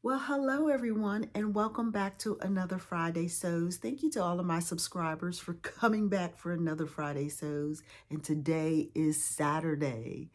Well, hello everyone, and welcome back to another Friday Sews. Thank you to all of my subscribers for coming back for another Friday Sews. And today is Saturday.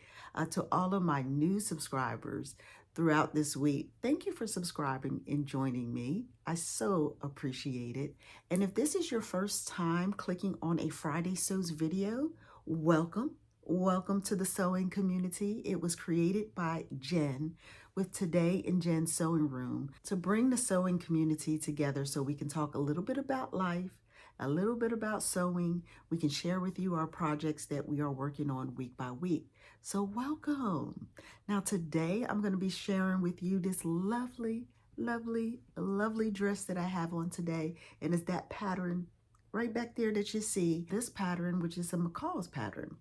To all of my new subscribers throughout this week, thank you for subscribing and joining me. I so appreciate it. And if this is your first time clicking on a Friday Sews video, welcome. Welcome to the sewing community. It was created by Jen with Today in Jen's Sewing Room to bring the sewing community together so we can talk a little bit about life, a little bit about sewing. We can share with you our projects that we are working on week by week. So welcome. Now today I'm going to be sharing with you this lovely dress that I have on today, and it's that pattern right back there that you see. This pattern, which is a McCall's pattern.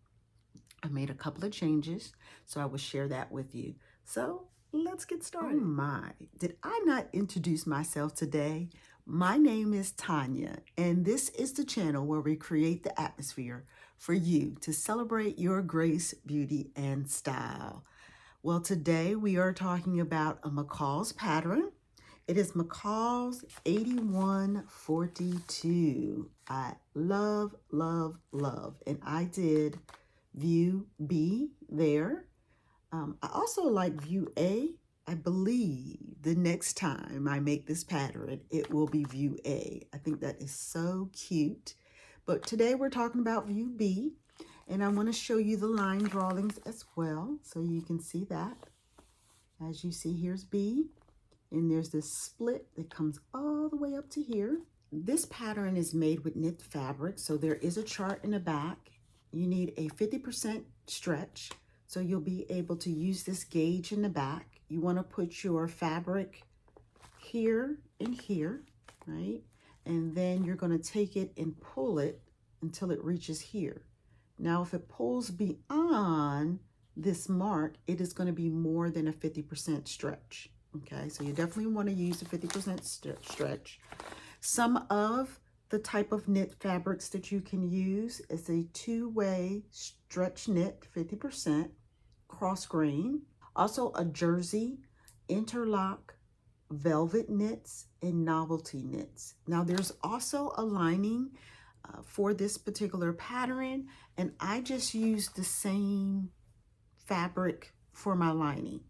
I made a couple of changes, so I will share that with you. So let's get started. Oh my, did I not introduce myself today? My name is Tanya, and this is the channel where we create the atmosphere for you to celebrate your grace, beauty, and style. Well, today we are talking about a McCall's pattern. It is McCall's 8142. I love, and I did view B there. I also like view A. I believe the next time I make this pattern, it will be view A. I think that is so cute. But today we're talking about view B, and I want to show you the line drawings as well, so you can see that. As you see, here's B, and there's this split that comes all the way up to here. This pattern is made with knit fabric, so there is a chart in the back. You need a 50% stretch, so you'll be able to use this gauge in the back. You want to put your fabric here and here, right? And then you're going to take it and pull it until it reaches here. Now, if it pulls beyond this mark, it is going to be more than a 50% stretch, okay? So you definitely want to use a 50% stretch. Some of the type of knit fabrics that you can use is a two-way stretch knit, 50%, cross grain, also a jersey, interlock, velvet knits, and novelty knits. Now there's also a lining for this particular pattern, and I just used the same fabric for my lining.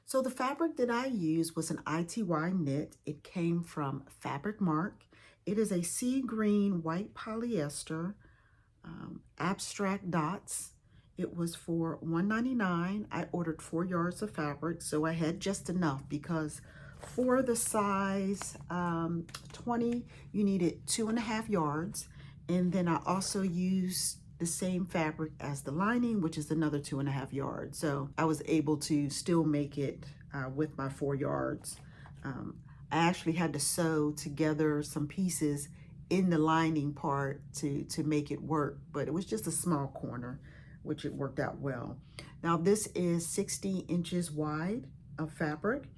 So the fabric that I used was an ITY Knit. It came from Fabric Mark. It is a sea green white polyester, abstract dots. It was for $1.99. I ordered 4 yards of fabric, so I had just enough because for the size 20, you needed 2.5 yards. And then I also used the same fabric as the lining, which is another 2.5 yards. So I was able to still make it with my 4 yards. I actually had to sew together some pieces in the lining part to make it work, but it was just a small corner, which it worked out well. Now this is 60 inches wide of fabric,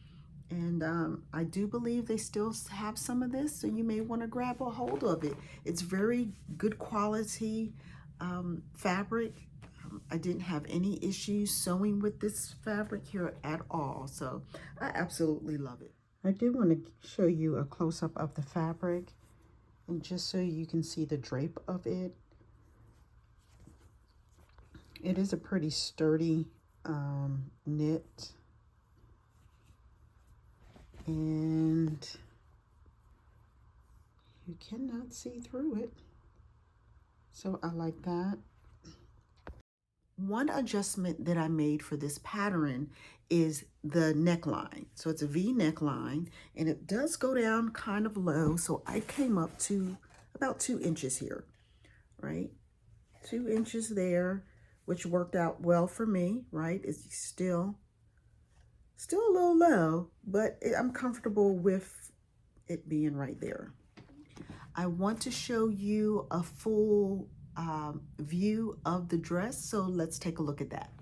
and I do believe they still have some of this, so you may want to grab a hold of it. It's very good quality fabric. I didn't have any issues sewing with this fabric here at all, so I absolutely love it. I do want to show you a close-up of the fabric, and just so you can see the drape of it. It is a pretty sturdy knit, and you cannot see through it, so I like that. One adjustment that I made for this pattern is the neckline. So it's a V neckline, and it does go down kind of low. So I came up to about 2 inches here, right? 2 inches there, which worked out well for me, right? It's still a little low, but I'm comfortable with it being right there. I want to show you a full view of the dress, so let's take a look at that.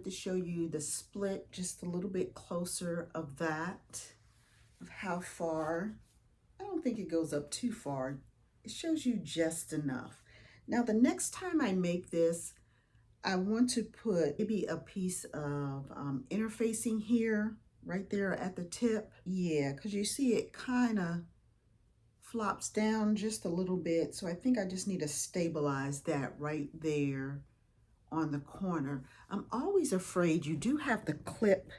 To show you the split just a little bit closer of that. of how far. I don't think it goes up too far. It shows you just enough. Now the next time I make this, I want to put maybe a piece of interfacing here, right there at the tip. Yeah, because you see it kind of flops down just a little bit. So I think I just need to stabilize that right there on the corner. I'm always afraid you do have to clip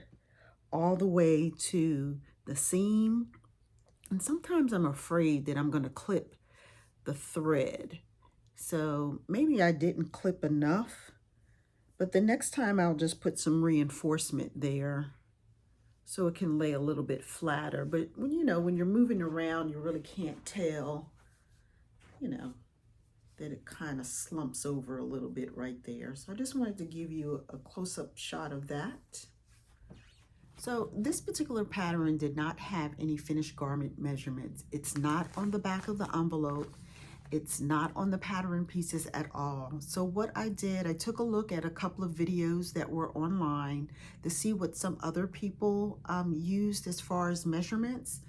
all the way to the seam. And sometimes I'm afraid that I'm going to clip the thread. So maybe I didn't clip enough, but the next time I'll just put some reinforcement there so it can lay a little bit flatter. But when when you're moving around, you really can't tell, that it kind of slumps over a little bit right there. So I just wanted to give you a close-up shot of that. So this particular pattern did not have any finished garment measurements. It's not on the back of the envelope. It's not on the pattern pieces at all. So what I did, I took a look at a couple of videos that were online to see what some other people used as far as measurements,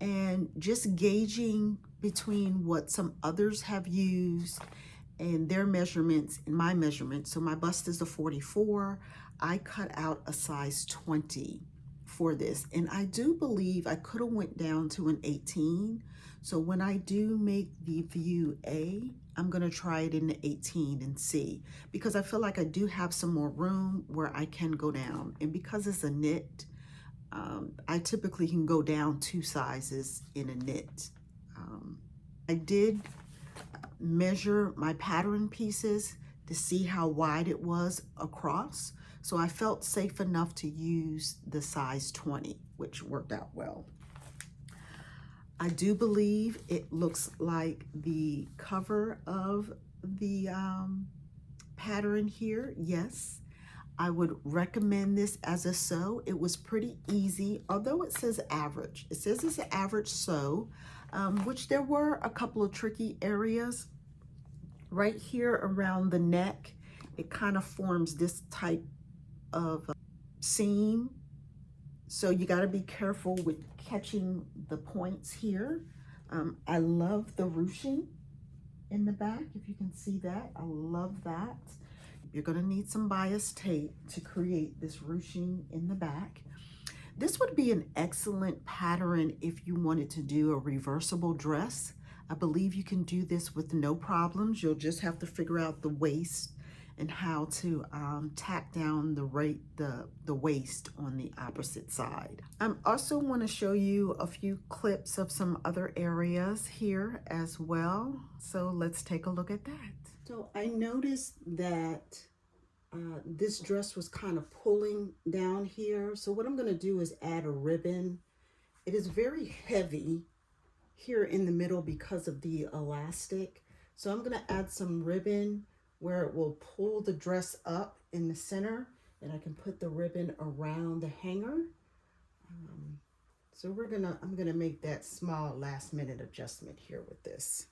and just gauging between what some others have used and their measurements and my measurements. So my bust is a 44. I cut out a size 20 for this, and I do believe I could have went down to an 18. So when I do make the view A, I'm gonna try it in the 18 and see, because I feel like I do have some more room where I can go down. And because it's a knit, I typically can go down 2 sizes in a knit. I did measure my pattern pieces to see how wide it was across. So I felt safe enough to use the size 20, which worked out well. I do believe it looks like the cover of the pattern here. Yes, I would recommend this as a sew. It was pretty easy, although it says average. It says it's an average sew, which there were a couple of tricky areas. Right here around the neck, it kind of forms this type of seam. So you got to be careful with catching the points here. I love the ruching in the back, if you can see that. I love that. You're going to need some bias tape to create this ruching in the back. This would be an excellent pattern if you wanted to do a reversible dress. I believe you can do this with no problems. You'll just have to figure out the waist and how to tack down the waist on the opposite side. I also want to show you a few clips of some other areas here as well. So let's take a look at that. So I noticed that this dress was kind of pulling down here. So what I'm going to do is add a ribbon. It is very heavy here in the middle because of the elastic. So I'm going to add some ribbon where it will pull the dress up in the center, and I can put the ribbon around the hanger. So I'm gonna make that small last minute adjustment here with this.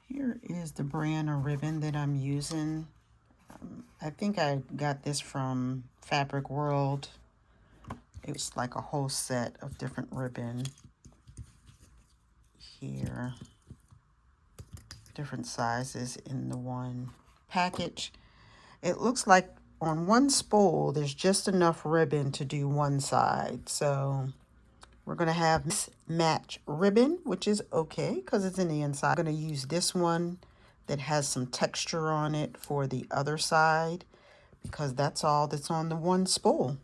Here is the brand of ribbon that I'm using. I think I got this from Fabric World. It was like a whole set of different ribbon here. Different sizes in the one package. It looks like on one spool, there's just enough ribbon to do one side. So we're going to have this match ribbon, which is okay because it's in the inside. I'm going to use this one that has some texture on it for the other side because that's all that's on the one spool.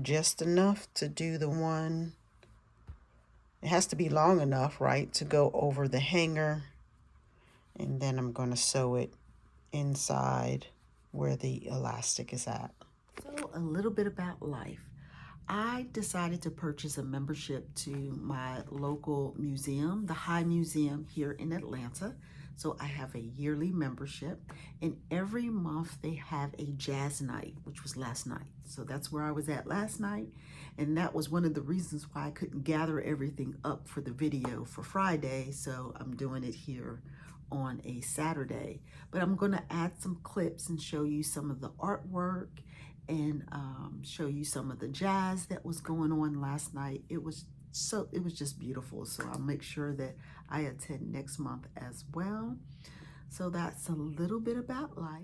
Just enough to do the one. It has to be long enough, right, to go over the hanger. And then I'm going to sew it inside where the elastic is at. So a little bit about life. I decided to purchase a membership to my local museum, the High Museum here in Atlanta. So I have a yearly membership, and every month they have a jazz night, which was last night. So that's where I was at last night. And that was one of the reasons why I couldn't gather everything up for the video for Friday. So I'm doing it here on a Saturday. But I'm going to add some clips and show you some of the artwork and show you some of the jazz that was going on last night. It was just beautiful. So I'll make sure that I attend next month as well. So that's a little bit about life.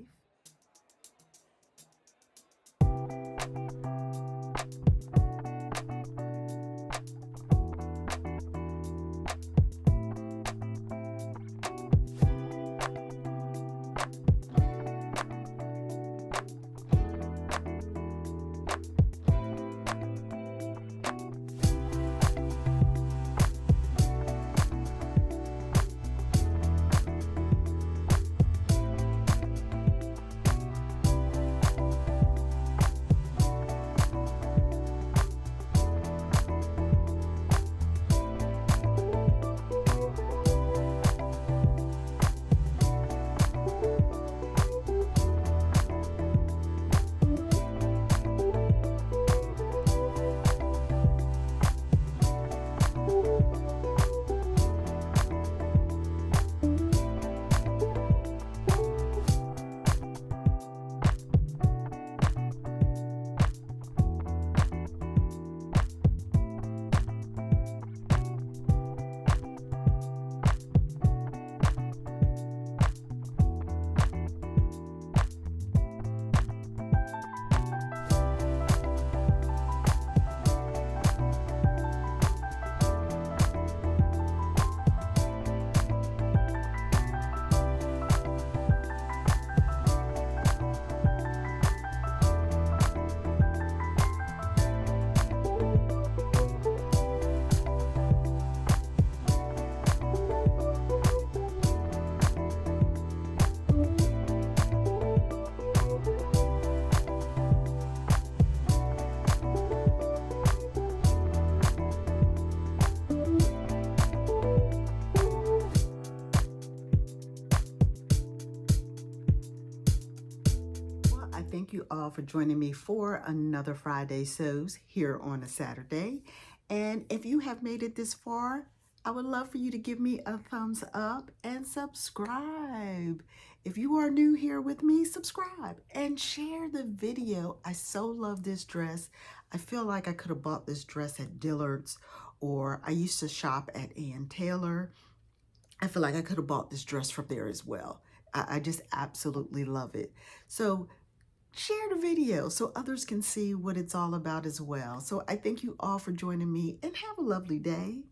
Thank you all for joining me for another Friday Sews here on a Saturday. And if you have made it this far, I would love for you to give me a thumbs up and subscribe. If you are new here with me, subscribe and share the video. I so love this dress. I feel like I could have bought this dress at Dillard's, or I used to shop at Ann Taylor. I feel like I could have bought this dress from there as well. I just absolutely love it. So share the video so others can see what it's all about as well. So I thank you all for joining me, and have a lovely day.